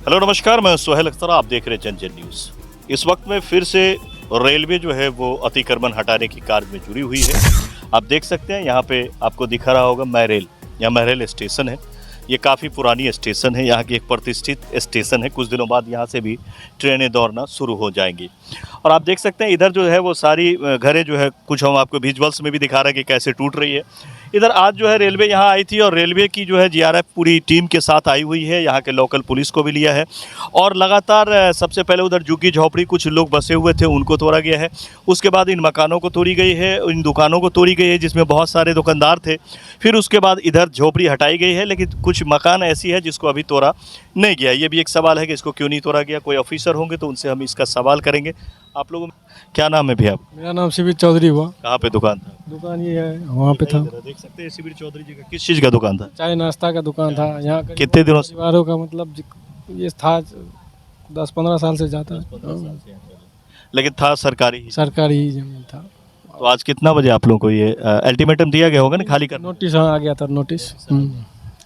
Hello नमस्कार, मैं सोहेल अख्तर, आप देख रहे हैं जन न्यूज़। इस वक्त में फिर से रेलवे जो है वो अतिक्रमण हटाने की कार्य में जुड़ी हुई है। आप देख सकते हैं यहाँ पे आपको दिख रहा होगा मैरेल, यहाँ मैरेल स्टेशन है। ये काफ़ी पुरानी स्टेशन है, यहाँ की एक प्रतिष्ठित स्टेशन है। कुछ दिनों बाद यहाँ से भी ट्रेनें दौड़ना शुरू हो जाएंगी। और आप देख सकते हैं इधर जो है वो सारी घरें जो है, कुछ हम आपको विजुअल्स में भी दिखा रहे हैं कि कैसे टूट रही है। इधर आज जो है रेलवे यहाँ आई थी और रेलवे की जो है जीआरएफ पूरी टीम के साथ आई हुई है, यहाँ के लोकल पुलिस को भी लिया है। और लगातार सबसे पहले उधर झुग्गी झोपड़ी कुछ लोग बसे हुए थे, उनको तोड़ा गया है। उसके बाद इन मकानों को तोड़ी गई है, इन दुकानों को तोड़ी गई है जिसमें बहुत सारे दुकानदार थे। फिर उसके बाद इधर झोपड़ी हटाई गई है, लेकिन कुछ मकान ऐसी है जिसको अभी तोड़ा नहीं गया। ये भी एक सवाल है कि इसको क्यों नहीं तोड़ा गया। कोई ऑफिसर होंगे तो उनसे हम इसका सवाल करेंगे। आप लोगों, क्या नाम है भैया? मेरा नाम शिविर चौधरी हुआ। कहाँ पे दुकान था? दुकान ये है, वहाँ पे था। देख सकते हैं शिविर चौधरी जी का किस चीज़ का दुकान था? चाय नाश्ता का दुकान था यहाँ। कितने दिनों से? परिवारों का मतलब ये था 10-15 साल से जाता है। लेकिन था सरकारी? सरकारी ही जमीन था। तो आज कितना बजे आप लोगों को ये अल्टीमेटम दिया गया होगा ना खाली करना? नोटिस आ गया था, नोटिस।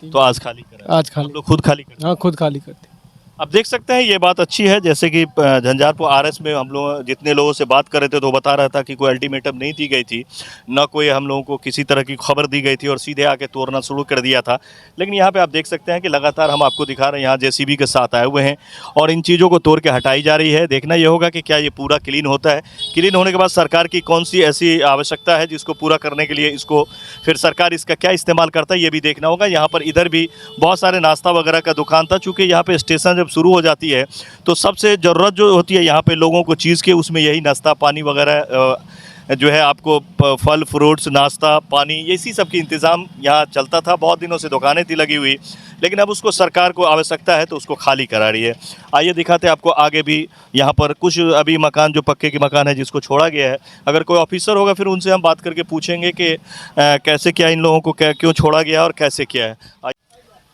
तो आज खाली करा? आज खाली, आप लोग खुद खाली कर? हाँ खुद खाली करते। अब देख सकते हैं ये बात अच्छी है, जैसे कि झंझारपुर आरएस में हम लोग जितने लोगों से बात कर रहे थे तो बता रहा था कि कोई अल्टीमेटम नहीं दी गई थी, न कोई हम लोगों को किसी तरह की खबर दी गई थी और सीधे आके तोड़ना शुरू कर दिया था। लेकिन यहाँ पे आप देख सकते हैं कि लगातार हम आपको दिखा रहे हैं, यहाँ जेसीबी के साथ आए हुए हैं और इन चीज़ों को तोड़ के हटाई जा रही है। देखना ये होगा कि क्या ये पूरा क्लीन होता है। क्लीन होने के बाद सरकार की कौन सी ऐसी आवश्यकता है जिसको पूरा करने के लिए इसको फिर सरकार इसका क्या इस्तेमाल करता है, ये भी देखना होगा। यहाँ पर इधर भी बहुत सारे नाश्ता वगैरह का दुकान था। चूँकि यहाँ पे स्टेशन जब शुरू हो जाती है तो सबसे ज़रूरत जो होती है यहाँ पे लोगों को चीज़ के, उसमें यही नाश्ता पानी वगैरह जो है, आपको फल फ्रूट्स, नाश्ता पानी, इसी सब की इंतज़ाम यहाँ चलता था। बहुत दिनों से दुकानें थी लगी हुई, लेकिन अब उसको सरकार को आवश्यकता है तो उसको खाली करा रही है। आइए दिखाते हैं आपको आगे भी। यहाँ पर कुछ अभी मकान जो पक्के के मकान है जिसको छोड़ा गया है। अगर कोई ऑफिसर होगा फिर उनसे हम बात करके पूछेंगे कि कैसे क्या इन लोगों को क्यों छोड़ा गया और कैसे क्या है।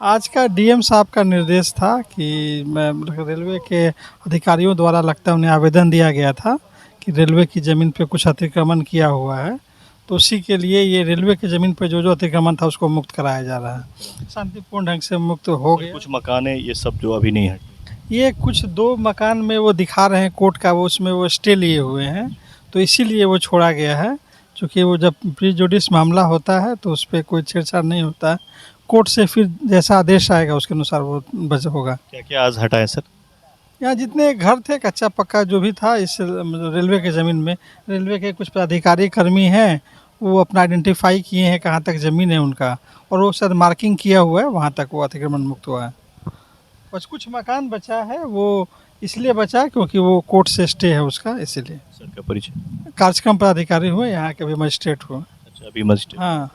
आज का डीएम साहब का निर्देश था कि रेलवे के अधिकारियों द्वारा लगता है उन्हें आवेदन दिया गया था कि रेलवे की ज़मीन पे कुछ अतिक्रमण किया हुआ है, तो उसी के लिए ये रेलवे की ज़मीन पे जो अतिक्रमण था उसको मुक्त कराया जा रहा है। शांतिपूर्ण ढंग से मुक्त हो गया। कुछ मकान है ये सब जो अभी नहीं है, ये कुछ 2 मकान में वो दिखा रहे हैं कोर्ट का, वो उसमें वो स्टे लिए हुए हैं, तो इसीलिए वो छोड़ा गया है। चूँकि वो जब प्री जुडिस मामला होता है तो उस पर कोई छेड़छाड़ नहीं होता है। कोर्ट से फिर जैसा आदेश आएगा उसके अनुसार वो बच होगा। क्या क्या आज हटाए सर? यहाँ जितने घर थे कच्चा पक्का जो भी था इस रेलवे के ज़मीन में, रेलवे के कुछ अधिकारी कर्मी हैं, वो अपना आइडेंटिफाई किए हैं कहाँ तक ज़मीन है उनका, और वो शायद मार्किंग किया हुआ है, वहाँ तक वो अतिक्रमण मुक्त हुआ है। बस कुछ मकान बचा है, वो इसलिए बचा क्योंकि वो कोर्ट से स्टे है उसका, इसीलिए। सर का परिचय? कार्यक्रम पदाधिकारी हुए, यहाँ के भी मजिस्ट्रेट हुए। अच्छा, अभी मजिस्ट्रेट? हाँ,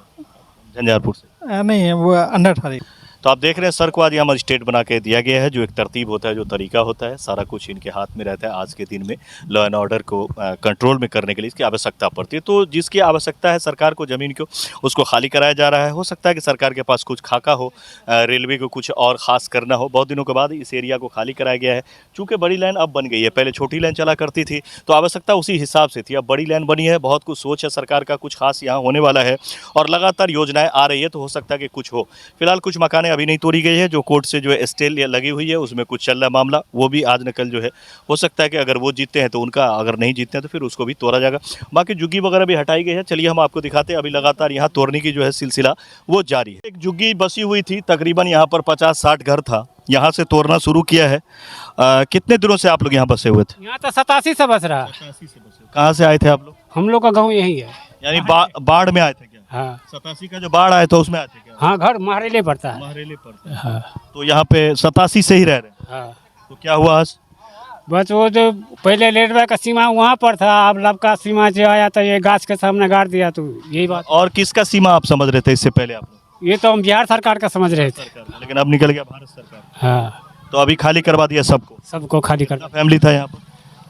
झंझारपुर से? नहीं है, वो अंडर 18। तो आप देख रहे हैं सर को आज यहाँ मजिस्ट्रेट बना के दिया गया है। जो एक तरतीब होता है, जो तरीका होता है, सारा कुछ इनके हाथ में रहता है। आज के दिन में लॉ एंड ऑर्डर को कंट्रोल में करने के लिए इसकी आवश्यकता पड़ती है। तो जिसकी आवश्यकता है सरकार को ज़मीन को, उसको खाली कराया जा रहा है। हो सकता है कि सरकार के पास कुछ खाका हो, रेलवे को कुछ और ख़ास करना हो। बहुत दिनों के बाद इस एरिया को खाली कराया गया है। चूँकि बड़ी लाइन अब बन गई है, पहले छोटी लाइन चला करती थी तो आवश्यकता उसी हिसाब से थी। अब बड़ी लाइन बनी है, बहुत कुछ सोच है सरकार का, कुछ खास यहाँ होने वाला है और लगातार योजनाएँ आ रही है, तो हो सकता है कि कुछ हो। फिलहाल कुछ मकानें अभी नहीं तोड़ी गई है, जो कोर्ट से जो है स्टे लगी हुई है, उसमें कुछ चल रहा मामला, वो भी आज न कल जो है हो सकता है कि अगर वो जीतते हैं तो उनका, अगर नहीं जीतते हैं तो फिर उसको भी तोड़ा जाएगा। बाकी झुग्गी वगैरह भी हटाई गई है। चलिए हम आपको दिखाते हैं। अभी लगातार यहाँ तोड़ने की जो है सिलसिला वो जारी है। एक झुग्गी बसी हुई थी, तकरीबन यहाँ पर 50-60 घर था, यहाँ से तोड़ना शुरू किया है। कितने दिनों से आप लोग यहाँ बसे हुए थे? यहाँ तो 87 से बस रहा। कहाँ से आए थे आप लोग? हम लोग का गांव यही है। यानी बाढ़ में आए थे क्या? हाँ 87 का जो बाढ़ आया था उसमें आए थे क्या? हाँ, घर महरेले पड़ता है। महरेले पड़ता है। हाँ तो यहाँ पे 87 से ही रह रहे हैं। हाँ, तो क्या हुआ आज? बस वो जो पहले रेलवे का सीमा वहाँ पर था, अब लब का सीमा जो आया तो ये गाछ के सामने गाड़ दिया, तो यही बात। और किसका सीमा आप समझ रहे थे इससे पहले आप लोग? ये तो हम बिहार सरकार का समझ रहे थे, लेकिन अब निकल गया भारत सरकार। हाँ तो अभी खाली करवा दिया सबको? सबको खाली कर। कितना फैमिली था यहाँ पर?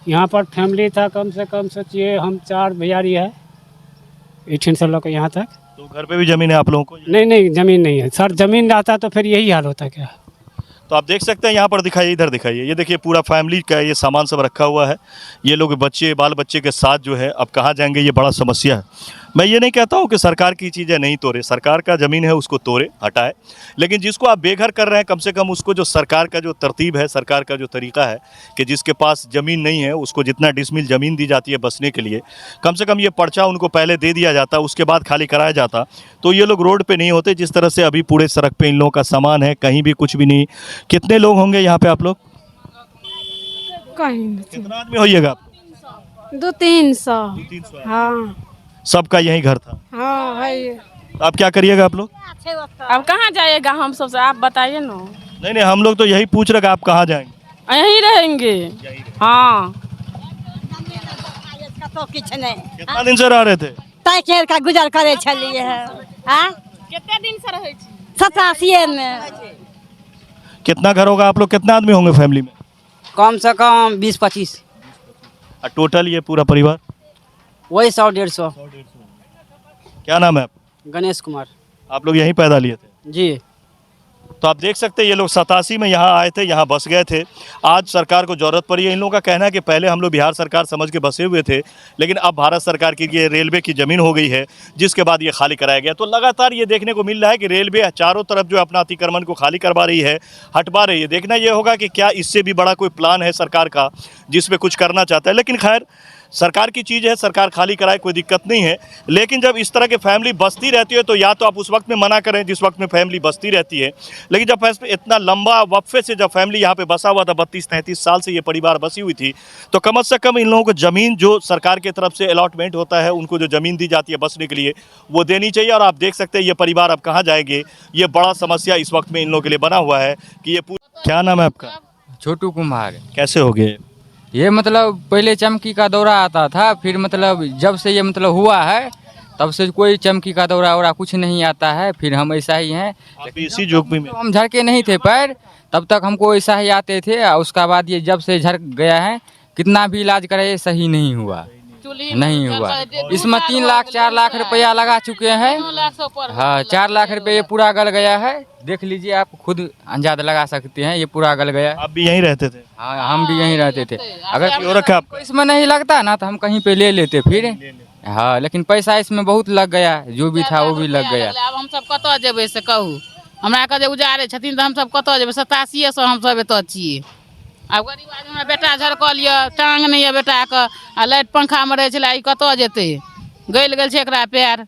यहाँ पर फैमिली था कम से कम, सोचिए हम 4 भैयारी है, 18 से लोग यहाँ तक। तो घर पे भी जमीन है आप लोगों को? नहीं नहीं, जमीन नहीं है सर। जमीन रहता तो फिर यही हाल होता क्या। तो आप देख सकते हैं यहाँ पर दिखाइए, इधर दिखाइए, ये देखिए पूरा फैमिली का ये सामान सब रखा हुआ है। ये लोग बच्चे बाल बच्चे के साथ जो है अब कहाँ जाएंगे, ये बड़ा समस्या है। मैं ये नहीं कहता हूँ कि सरकार की चीज़ें नहीं तोड़े, सरकार का ज़मीन है उसको तोड़े हटाए, लेकिन जिसको आप बेघर कर रहे हैं कम से कम उसको जो सरकार का जो तरतीब है, सरकार का जो तरीका है कि जिसके पास ज़मीन नहीं है उसको जितना डिसमिल ज़मीन दी जाती है बसने के लिए, कम से कम ये पर्चा उनको पहले दे दिया जाता, उसके बाद खाली कराया जाता, तो ये लोग रोड पे नहीं होते। जिस तरह से अभी पूरे सड़क पे इन लोगों का सामान है, कहीं भी कुछ भी नहीं। कितने लोग होंगे यहाँ पे आप लोग? कहीं कितना आदमी होइएगा आप? 200-300। हाँ सबका यही घर था। हाँ है ये। आप क्या करिएगा आप लोग? अब कहाँ जाएगा हम सबसे, आप बताइए ना। नहीं नहीं, हम लोग तो यही पूछ रहे कि आप कहाँ जाएंगे? यहीं रहेंगे। हाँ तो किछ नहीं कितना दिन से रह रहे थे? तय केर का गुजर करे छलिए है। हाँ कितने दिन से रहे छी? 87 में। कितना घर होगा आप लोग, कितना आदमी होंगे फैमिली में? कम से कम 20-25, और टोटल ये पूरा परिवार? वही 100-150। क्या नाम है आप? गणेश कुमार आप लोग यहीं पैदा लिए थे? जी। तो आप देख सकते हैं ये लोग 87 में यहाँ आए थे, यहाँ बस गए थे। आज सरकार को ज़रूरत पड़ी है। इन लोगों का कहना है कि पहले हम लोग बिहार सरकार समझ के बसे हुए थे, लेकिन अब भारत सरकार की ये रेलवे की ज़मीन हो गई है, जिसके बाद ये खाली कराया गया। तो लगातार ये देखने को मिल रहा है कि रेलवे चारों तरफ जो अपना अतिक्रमण को खाली करवा रही है, हटवा रही है। देखना ये होगा कि क्या इससे भी बड़ा कोई प्लान है सरकार का जिसमें कुछ करना चाहता है। लेकिन खैर सरकार की चीज़ है, सरकार खाली कराए, कोई दिक्कत नहीं है। लेकिन जब इस तरह की फैमिली बसती रहती है तो या तो आप उस वक्त में मना करें जिस वक्त में फैमिली बसती रहती है, लेकिन जब इतना लंबा वक्फे से जब फैमिली यहाँ पे बसा हुआ था, 32-33 साल से ये परिवार बसी हुई थी, तो कम से कम इन लोगों को ज़मीन जो सरकार की तरफ से अलॉटमेंट होता है, उनको जो ज़मीन दी जाती है बसने के लिए, वो देनी चाहिए। और आप देख सकते हैं ये परिवार अब कहाँ जाएंगे, ये बड़ा समस्या इस वक्त में इन लोगों के लिए बना हुआ है कि ये पूरा। क्या नाम है आपका? छोटू कुमार। कैसे हो गए? ये मतलब पहले चमकी का दौरा आता था, फिर मतलब जब से ये मतलब हुआ है तब से कोई चमकी का दौरा वौरा कुछ नहीं आता है। फिर हम ऐसा ही हैं। आप इसी जोखमी में? हम झड़के नहीं थे पैर, तब तक हमको ऐसा ही आते थे। और उसका बाद ये जब से झड़क गया है, कितना भी इलाज करे सही नहीं हुआ, नहीं हुआ। इसमें 3 लाख 4 लाख रुपया लगा चुके हैं। हाँ 4 लाख रुपये ये पूरा गल गया है। देख लीजिए, आप खुद अंदाजा लगा सकते हैं, ये पूरा गल गया। आप भी यहीं रहते थे? हाँ हम भी यहीं रहते थे। अगर क्यों रखा आपको? इसमें नहीं लगता ना तो हम कहीं पे ले लेते फिर। हाँ लेकिन पैसा इसमें बहुत लग गया, जो भी था वो भी लग गया। अब हम सब कतऽ जेबै से कहू, हमरा के जे उजारे छथिन तऽ हम सब कतऽ जेबै? 87 से हम सब एतऽ छियै। आब गरीब आदमी, हमरा बेटा झड़कल यऽ, टांग नहीं है बेटा के, आ लाइट पंखा में रहे छलै, ई कतऽ जेतै? गल गेल छै एकरा पैर।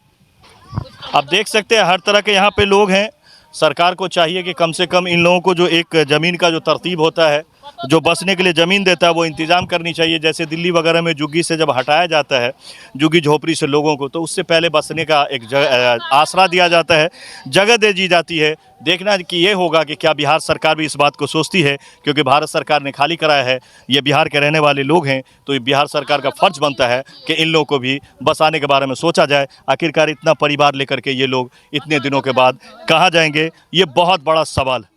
आप देख सकते हैं हर तरह के यहाँ पे लोग हैं। सरकार को चाहिए कि कम से कम इन लोगों को जो एक ज़मीन का जो तरतीब होता है, जो बसने के लिए ज़मीन देता है, वो इंतज़ाम करनी चाहिए। जैसे दिल्ली वगैरह में झुग्गी से जब हटाया जाता है, झुग्गी झोपड़ी से लोगों को, तो उससे पहले बसने का एक आसरा दिया जाता है, जगह दे दी जाती है। देखना कि ये होगा कि क्या बिहार सरकार भी इस बात को सोचती है, क्योंकि भारत सरकार ने खाली कराया है, ये बिहार के रहने वाले लोग हैं, तो ये बिहार सरकार का फ़र्ज़ बनता है कि इन लोगों को भी बसाने के बारे में सोचा जाए। आखिरकार इतना परिवार लेकर के ये लोग इतने दिनों के बाद कहाँ जाएंगे, ये बहुत बड़ा सवाल है।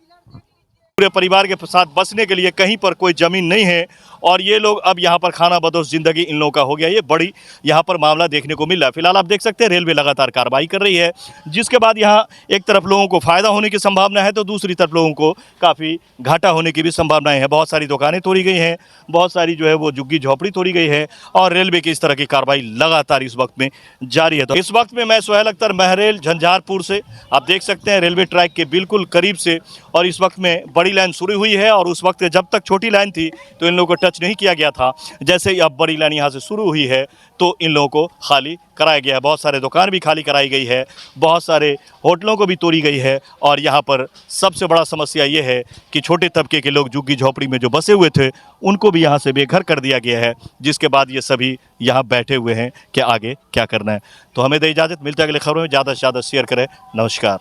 पूरे परिवार के साथ बसने के लिए कहीं पर कोई ज़मीन नहीं है, और ये लोग अब यहाँ पर खाना बदोश ज़िंदगी इन लोगों का हो गया। ये बड़ी यहाँ पर मामला देखने को मिल रहा है। फिलहाल आप देख सकते हैं रेलवे लगातार कार्रवाई कर रही है, जिसके बाद यहाँ एक तरफ लोगों को फ़ायदा होने की संभावना है, तो दूसरी तरफ लोगों को काफ़ी घाटा होने की भी संभावनाएं हैं। बहुत सारी दुकानें तोड़ी गई हैं, बहुत सारी जो है वो झुग्गी झोपड़ी तोड़ी गई है, और रेलवे की इस तरह की कार्रवाई लगातार इस वक्त में जारी है। तो इस वक्त में मैं सुहेल अख्तर, महरेल, झंझारपुर से, आप देख सकते हैं रेलवे ट्रैक के बिल्कुल करीब से, और इस वक्त में बड़ी लाइन शुरू हुई है। और उस वक्त जब तक छोटी लाइन थी तो इन लोगों को टच नहीं किया गया था। जैसे ही अब बड़ी लाइन यहाँ से शुरू हुई है तो इन लोगों को खाली कराया गया है। बहुत सारे दुकान भी खाली कराई गई है, बहुत सारे होटलों को भी तोड़ी गई है। और यहाँ पर सबसे बड़ा समस्या ये है कि छोटे तबके के लोग झुग्गी झोपड़ी में जो बसे हुए थे, उनको भी यहाँ से बेघर कर दिया गया है, जिसके बाद ये सभी यहाँ बैठे हुए हैं कि आगे क्या करना है। तो हमें दे इजाज़त, मिलते हैं अगले खबरों में। ज़्यादा से ज़्यादा शेयर करें। नमस्कार।